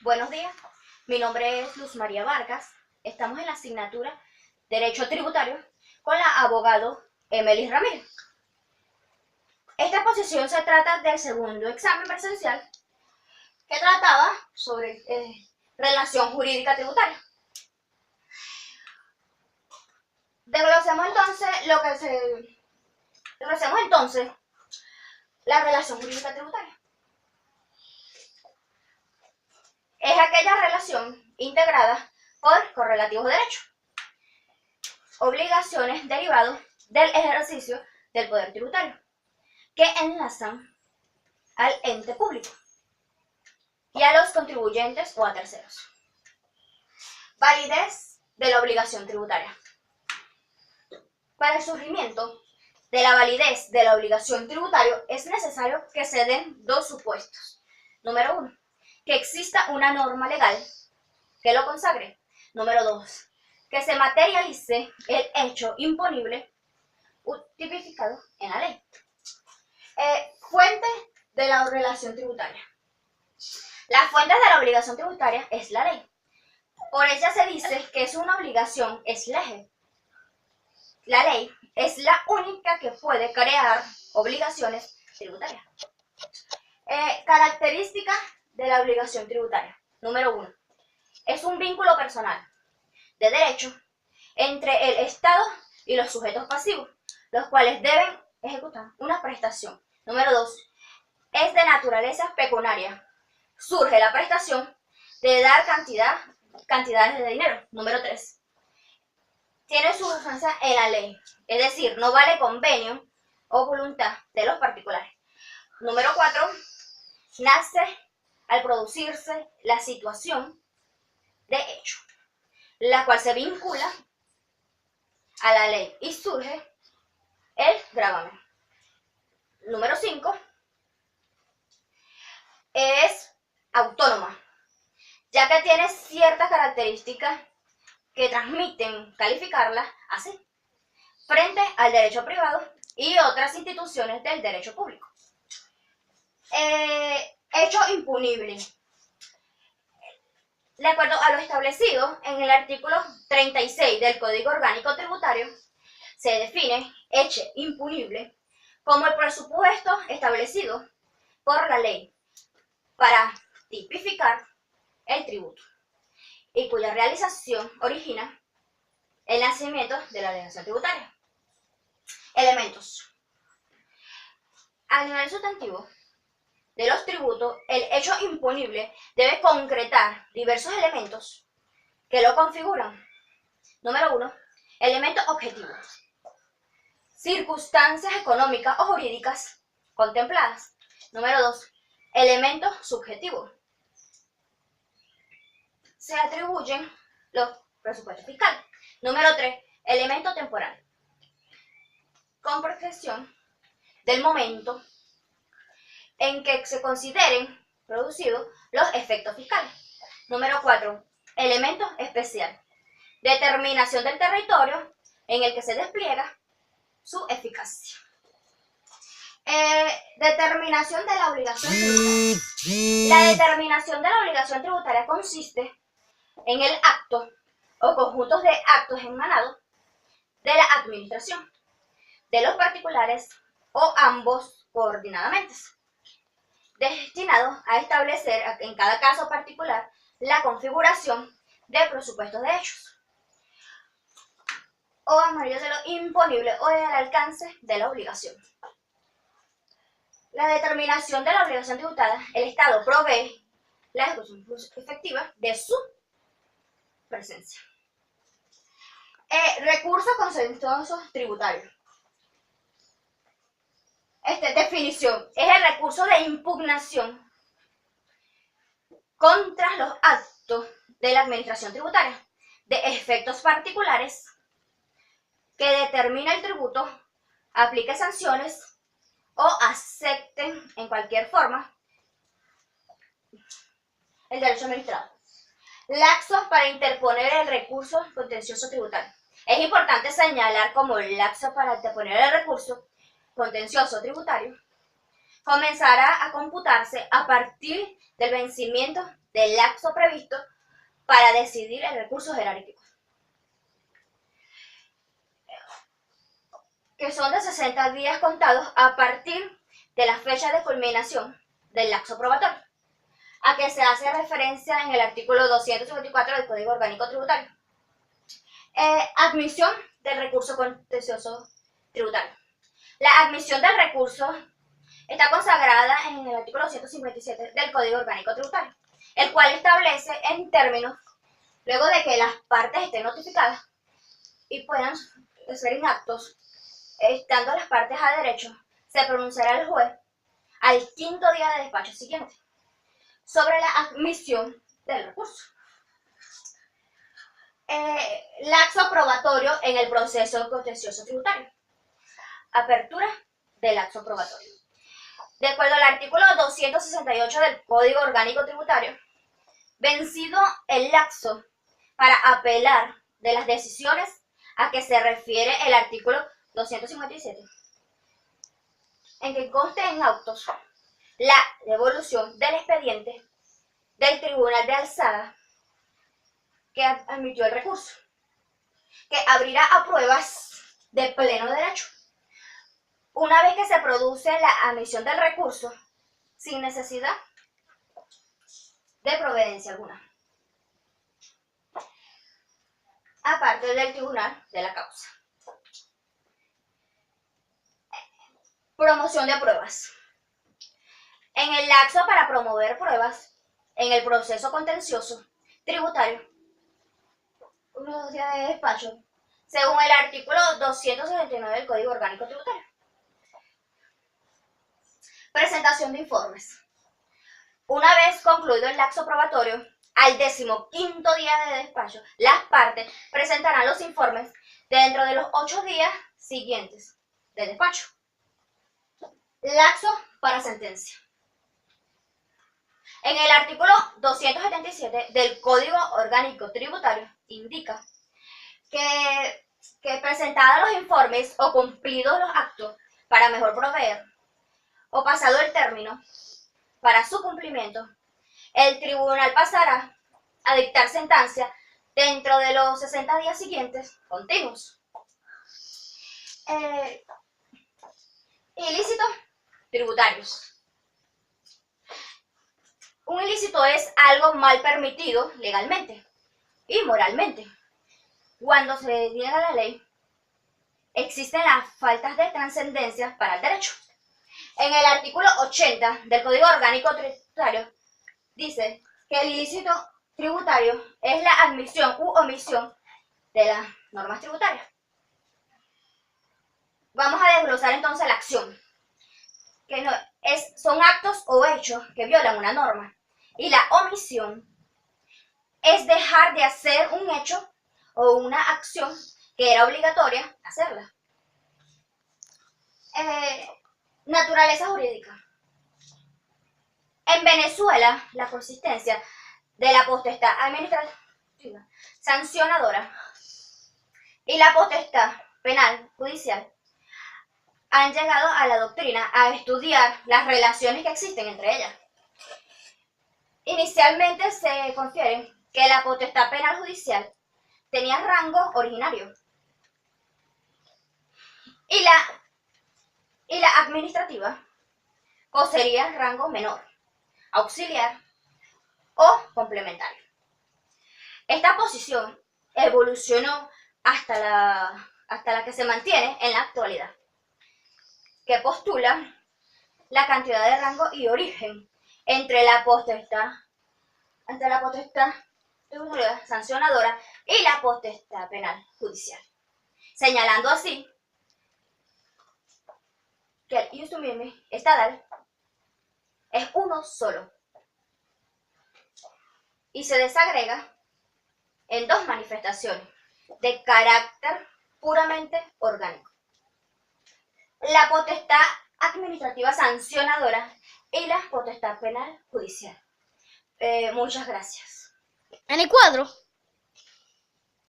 Buenos días, mi nombre es Luz María Vargas. Estamos en la asignatura Derecho Tributario con la abogado Emily Ramírez. Esta exposición se trata del segundo examen presencial que trataba sobre relación jurídica tributaria. Desglosemos entonces la relación jurídica tributaria. Es aquella relación integrada por correlativos derechos, obligaciones derivados del ejercicio del poder tributario, que enlazan al ente público y a los contribuyentes o a terceros. Validez de la obligación tributaria. Para el surgimiento de la validez de la obligación tributaria es necesario que se den dos supuestos. Número 1, que exista una norma legal que lo consagre. Número 2, que se materialice el hecho imponible tipificado en la ley. Fuente de la relación tributaria. La fuente de la obligación tributaria es la ley. Por ella se dice que es una obligación ex lege. La ley es la única que puede crear obligaciones tributarias. Características de la obligación tributaria. Número 1. Es un vínculo personal de derecho entre el Estado y los sujetos pasivos, los cuales deben ejecutar una prestación. Número 2. Es de naturaleza pecuniaria. Surge la prestación de dar cantidades de dinero. Número 3. Tiene su referencia en la ley, es decir, no vale convenio o voluntad de los particulares. Número 4. Nace al producirse la situación de hecho, la cual se vincula a la ley y surge el gravamen. Número 5. Es autónoma, ya que tiene ciertas características que transmiten calificarla así, frente al derecho privado y otras instituciones del derecho público. Hecho impunible. De acuerdo a lo establecido en el artículo 36 del Código Orgánico Tributario, se define hecho impunible como el presupuesto establecido por la ley para tipificar el tributo y cuya realización origina el nacimiento de la obligación tributaria. Elementos. A nivel sustantivo de los tributos, el hecho imponible debe concretar diversos elementos que lo configuran. Número 1. Elementos objetivos. Circunstancias económicas o jurídicas contempladas. Número 2. Elementos subjetivos. Se atribuyen los presupuestos fiscales. Número 3. Elemento temporal. Con progresión del momento en que se consideren producidos los efectos fiscales. Número 4. Elemento especial. Determinación del territorio en el que se despliega su eficacia. Determinación de la obligación tributaria. La determinación de la obligación tributaria consiste en el acto o conjuntos de actos emanados de la administración, de los particulares o ambos coordinadamente, destinados a establecer en cada caso particular la configuración de presupuestos de hechos o a mayor de lo imponible o del alcance de la obligación. La determinación de la obligación tributada, el Estado provee la ejecución efectiva de su presencia. Recursos contenciosos tributarios. Definición. Es el recurso de impugnación contra los actos de la administración tributaria de efectos particulares que determina el tributo, aplique sanciones o acepten en cualquier forma el derecho administrado. Lapsos para interponer el recurso contencioso tributario. Es importante señalar como el lapso para interponer el recurso contencioso tributario comenzará a computarse a partir del vencimiento del lapso previsto para decidir el recurso jerárquico, que son de 60 días contados a partir de la fecha de culminación del lapso probatorio, a que se hace referencia en el artículo 254 del Código Orgánico Tributario. Admisión del recurso contencioso tributario. La admisión del recurso está consagrada en el artículo 157 del Código Orgánico Tributario, el cual establece en términos, luego de que las partes estén notificadas y puedan ser inaptos, estando las partes a derecho, se pronunciará el juez al 5º día de despacho siguiente sobre la admisión del recurso. Lapso probatorio en el proceso contencioso tributario. Apertura del lapso probatorio. De acuerdo al artículo 268 del Código Orgánico Tributario, vencido el lapso para apelar de las decisiones a que se refiere el artículo 257, en que conste en autos la devolución del expediente del Tribunal de Alzada que admitió el recurso, que abrirá a pruebas de pleno derecho, una vez que se produce la admisión del recurso, sin necesidad de providencia alguna, aparte del tribunal de la causa. Promoción de pruebas. En el lapso para promover pruebas en el proceso contencioso tributario, unos 2 días de despacho, según el artículo 269 del Código Orgánico Tributario. Presentación de informes. Una vez concluido el lapso probatorio, al 15º día de despacho, las partes presentarán los informes dentro de los 8 días siguientes de despacho. Lapso para sentencia. En el artículo 277 del Código Orgánico Tributario indica que presentados los informes o cumplidos los actos para mejor proveer, o pasado el término para su cumplimiento, el tribunal pasará a dictar sentencia dentro de los 60 días siguientes continuos. Ilícitos tributarios. Un ilícito es algo mal permitido legalmente y moralmente. Cuando se niega la ley, existen las faltas de trascendencia para el derecho. En el artículo 80 del Código Orgánico Tributario dice que el ilícito tributario es la admisión u omisión de las normas tributarias. Vamos a desglosar entonces la acción, que son actos o hechos que violan una norma, y la omisión es dejar de hacer un hecho o una acción que era obligatoria hacerla. Naturaleza jurídica. En Venezuela, la consistencia de la potestad administrativa sancionadora y la potestad penal judicial han llegado a la doctrina a estudiar las relaciones que existen entre ellas. Inicialmente se confiere que la potestad penal judicial tenía rango originario y la administrativa poseía rango menor, auxiliar o complementario. Esta posición evolucionó hasta la que se mantiene en la actualidad, que postula la cantidad de rango y origen entre la potestad sancionadora y la potestad penal judicial, señalando así que el ius mihi estadal es uno solo y se desagrega en 2 manifestaciones de carácter puramente orgánico: la potestad administrativa sancionadora y la potestad penal judicial. Muchas gracias. En el cuadro